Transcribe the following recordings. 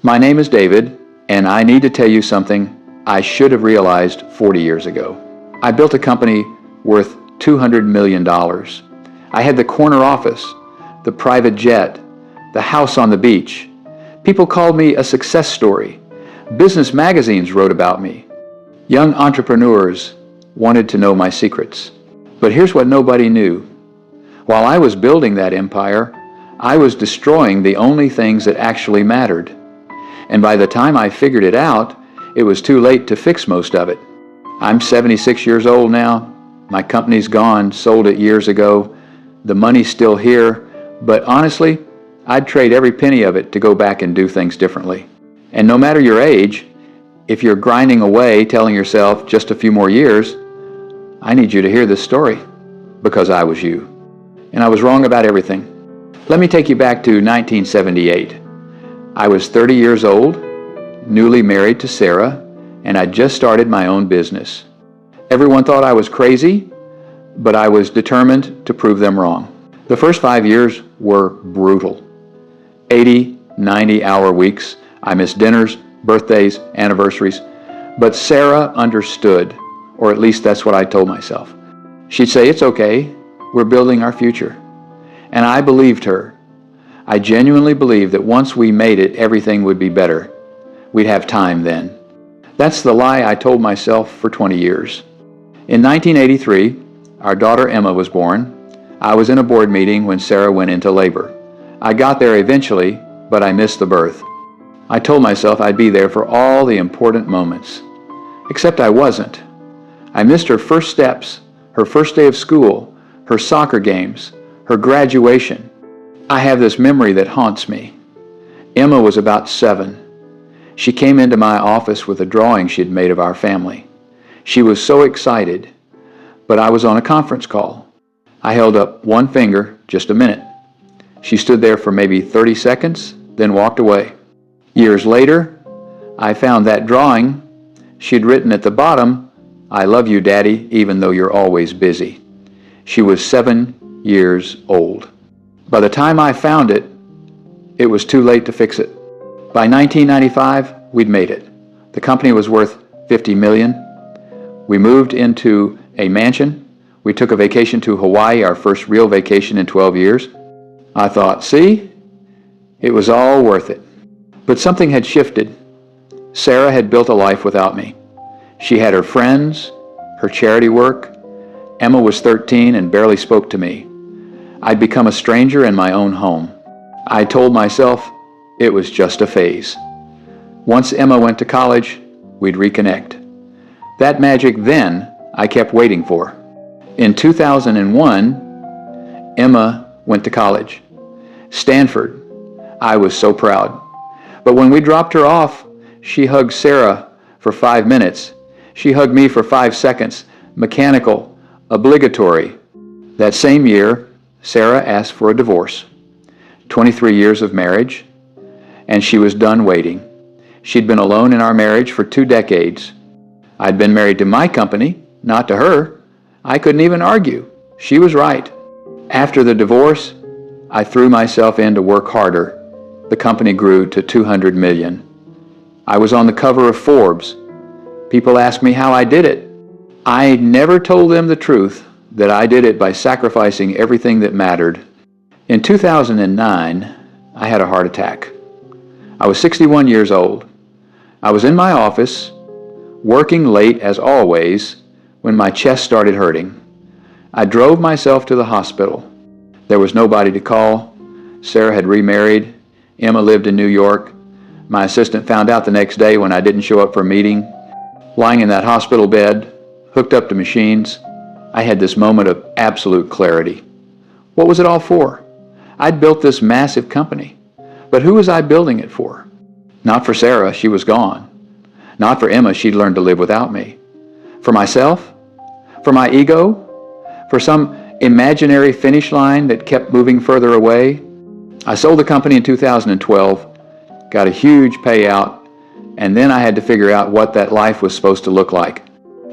My name is David, and I need to tell you something I should have realized 40 years ago. I built a company worth $200 million. I had the corner office, the private jet, the house on the beach. People called me a success story. Business magazines wrote about me. Young entrepreneurs wanted to know my secrets. But here's what nobody knew. While I was building that empire, I was destroying the only things that actually mattered. And by the time I figured it out, it was too late to fix most of it. I'm 76 years old now. My company's gone, sold it years ago. The money's still here, but honestly, I'd trade every penny of it to go back and do things differently. And no matter your age, if you're grinding away telling yourself just a few more years, I need you to hear this story because I was you. And I was wrong about everything. Let me take you back to 1978. I was 30 years old, newly married to Sarah, and I'd just started my own business. Everyone thought I was crazy, but I was determined to prove them wrong. The first 5 years were brutal. 80, 90-hour weeks. I missed dinners, birthdays, anniversaries. But Sarah understood, or at least that's what I told myself. She'd say, "It's okay, we're building our future." And I believed her. I genuinely believed that once we made it, everything would be better. We'd have time then. That's the lie I told myself for 20 years. In 1983, our daughter Emma was born. I was in a board meeting when Sarah went into labor. I got there eventually, but I missed the birth. I told myself I'd be there for all the important moments. Except I wasn't. I missed her first steps, her first day of school, her soccer games, her graduation. I have this memory that haunts me. Emma was about 7. She came into my office with a drawing she'd made of our family. She was so excited, but I was on a conference call. I held up one finger, just a minute. She stood there for maybe 30 seconds, then walked away. Years later, I found that drawing. She'd written at the bottom, "I love you, Daddy, even though you're always busy." She was 7 years old. By the time I found it, it was too late to fix it. By 1995, we'd made it. The company was worth $50 million. We moved into a mansion. We took a vacation to Hawaii, our first real vacation in 12 years. I thought, see, it was all worth it. But something had shifted. Sarah had built a life without me. She had her friends, her charity work. Emma was 13 and barely spoke to me. I'd become a stranger in my own home. I told myself it was just a phase. Once Emma went to college, we'd reconnect. That magic then I kept waiting for. In 2001, Emma went to college. Stanford. I was so proud. But when we dropped her off, she hugged Sarah for 5 minutes. She hugged me for 5 seconds. Mechanical, obligatory. That same year, Sarah asked for a divorce. 23 years of marriage, and she was done waiting. She'd been alone in our marriage for 2 decades. I'd been married to my company, not to her. I couldn't even argue. She was right. After the divorce, I threw myself in to work harder. The company grew to $200 million. I was on the cover of Forbes. People asked me how I did it. I never told them the truth, that I did it by sacrificing everything that mattered. In 2009, I had a heart attack. I was 61 years old. I was in my office, working late as always, when my chest started hurting. I drove myself to the hospital. There was nobody to call. Sarah had remarried. Emma lived in New York. My assistant found out the next day when I didn't show up for a meeting. Lying in that hospital bed, hooked up to machines, I had this moment of absolute clarity. What was it all for? I'd built this massive company. But who was I building it for? Not for Sarah, she was gone. Not for Emma, she'd learned to live without me. For myself? For my ego? For some imaginary finish line that kept moving further away? I sold the company in 2012, got a huge payout, and then I had to figure out what that life was supposed to look like.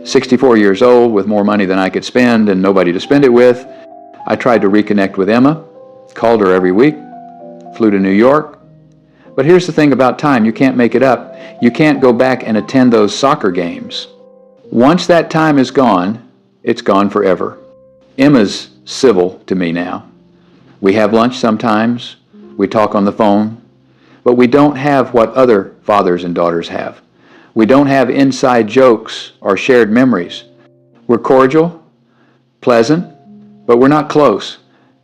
64 years old with more money than I could spend and nobody to spend it with, I tried to reconnect with Emma, called her every week, flew to New York, But here's the thing about time. You can't make it up. You can't go back and attend those soccer games. Once that time is gone, it's gone forever. Emma's civil to me now. We have lunch sometimes. We talk on the phone. But we don't have what other fathers and daughters have. We don't have inside jokes or shared memories. We're cordial, pleasant, but we're not close.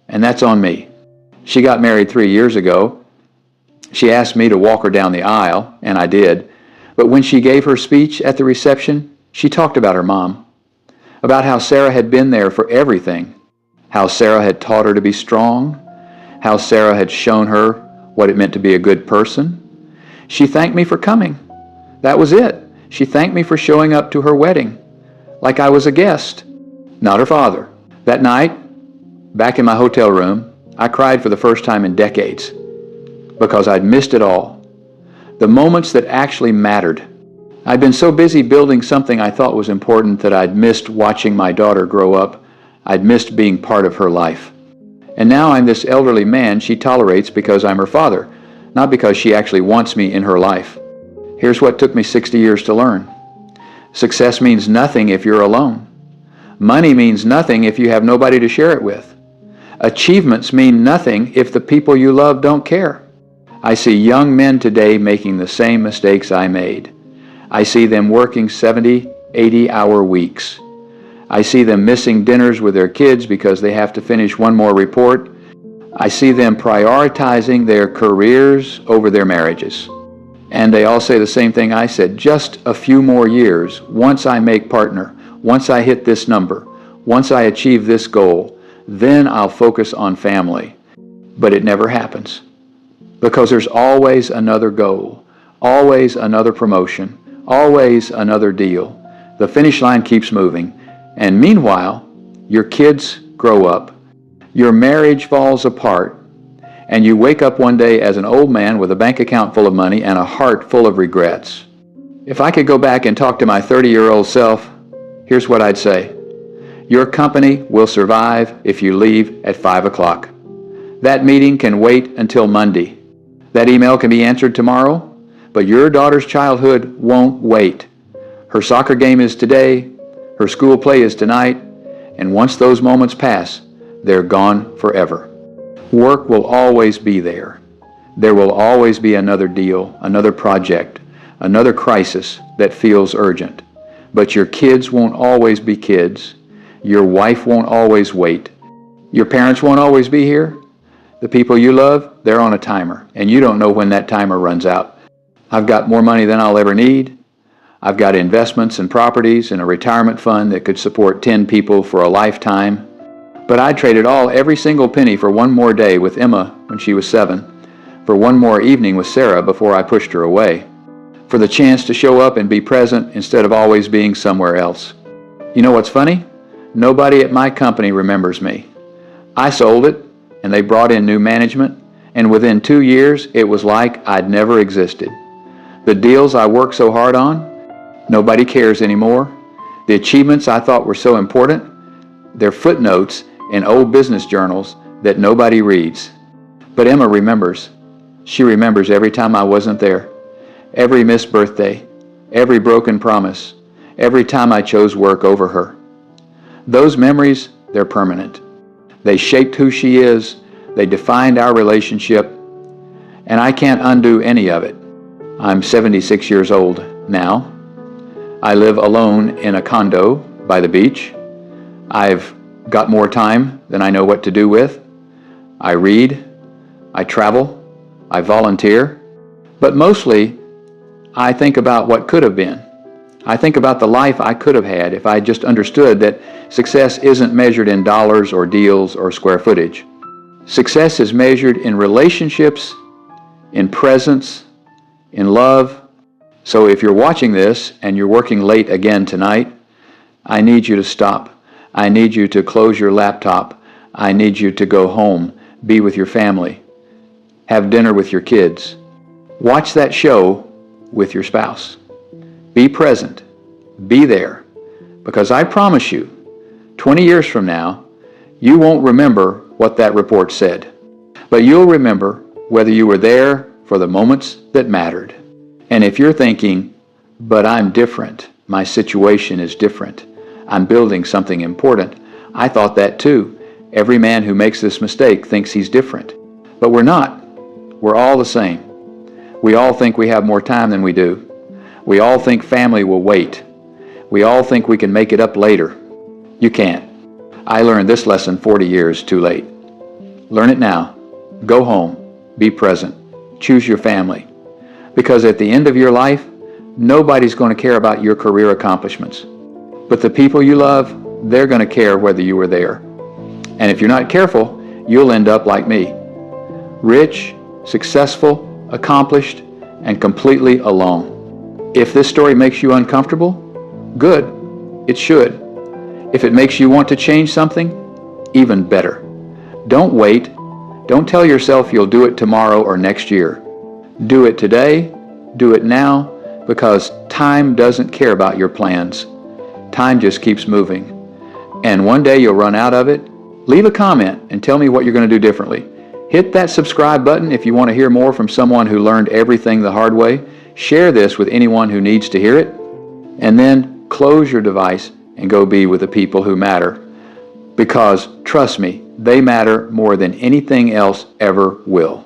And that's on me. She got married 3 years ago. She asked me to walk her down the aisle, and I did. But when she gave her speech at the reception, she talked about her mom, about how Sarah had been there for everything, how Sarah had taught her to be strong, how Sarah had shown her what it meant to be a good person. She thanked me for coming. That was it. She thanked me for showing up to her wedding, like I was a guest, not her father. That night, back in my hotel room, I cried for the first time in decades because I'd missed it all. The moments that actually mattered. I'd been so busy building something I thought was important that I'd missed watching my daughter grow up. I'd missed being part of her life. And now I'm this elderly man she tolerates because I'm her father, not because she actually wants me in her life. Here's what took me 60 years to learn. Success means nothing if you're alone. Money means nothing if you have nobody to share it with. Achievements mean nothing if the people you love don't care. I see young men today making the same mistakes I made. I see them working 70, 80-hour weeks. I see them missing dinners with their kids because they have to finish one more report. I see them prioritizing their careers over their marriages. And they all say the same thing I said, just a few more years, once I make partner, once I hit this number, once I achieve this goal, then I'll focus on family. But it never happens. Because there's always another goal, always another promotion, always another deal. The finish line keeps moving. And meanwhile, your kids grow up, your marriage falls apart, and you wake up one day as an old man with a bank account full of money and a heart full of regrets. If I could go back and talk to my 30-year-old self, here's what I'd say. Your company will survive if you leave at 5 o'clock. That meeting can wait until Monday. That email can be answered tomorrow, but your daughter's childhood won't wait. Her soccer game is today, her school play is tonight, and once those moments pass, they're gone forever. Work will always be there. There will always be another deal, another project, another crisis that feels urgent. But your kids won't always be kids. Your wife won't always wait. Your parents won't always be here. The people you love, they're on a timer, and you don't know when that timer runs out. I've got more money than I'll ever need. I've got investments and properties and a retirement fund that could support 10 people for a lifetime. But I'd trade it all, every single penny, for one more day with Emma when she was 7, for one more evening with Sarah before I pushed her away, for the chance to show up and be present instead of always being somewhere else. You know what's funny? Nobody at my company remembers me. I sold it, and they brought in new management, and within 2 years, it was like I'd never existed. The deals I worked so hard on, nobody cares anymore. The achievements I thought were so important, they're footnotes in old business journals that nobody reads. But Emma remembers. She remembers every time I wasn't there, every missed birthday, every broken promise, every time I chose work over her. Those memories, they're permanent. They shaped who she is, they defined our relationship, and I can't undo any of it. I'm 76 years old now. I live alone in a condo by the beach. I've got more time than I know what to do with. I read, I travel, I volunteer, but mostly I think about what could have been. I think about the life I could have had if I just understood that success isn't measured in dollars or deals or square footage. Success is measured in relationships, in presence, in love. So if you're watching this and you're working late again tonight, I need you to stop. I need you to close your laptop. I need you to go home, be with your family, have dinner with your kids. Watch that show with your spouse. Be present. Be there. Because I promise you, 20 years from now, you won't remember what that report said. But you'll remember whether you were there for the moments that mattered. And if you're thinking, but I'm different, my situation is different, I'm building something important, I thought that too. Every man who makes this mistake thinks he's different. But we're not. We're all the same. We all think we have more time than we do. We all think family will wait. We all think we can make it up later. You can't. I learned this lesson 40 years too late. Learn it now. Go home. Be present. Choose your family. Because at the end of your life, nobody's going to care about your career accomplishments. But the people you love, they're going to care whether you were there. And if you're not careful, you'll end up like me. Rich, successful, accomplished, and completely alone. If this story makes you uncomfortable, good. It should. If it makes you want to change something, even better. Don't wait. Don't tell yourself you'll do it tomorrow or next year. Do it today. Do it now, because time doesn't care about your plans. Time just keeps moving. And one day you'll run out of it. Leave a comment and tell me what you're going to do differently. Hit that subscribe button if you want to hear more from someone who learned everything the hard way. Share this with anyone who needs to hear it. And then close your device and go be with the people who matter. Because, trust me, they matter more than anything else ever will.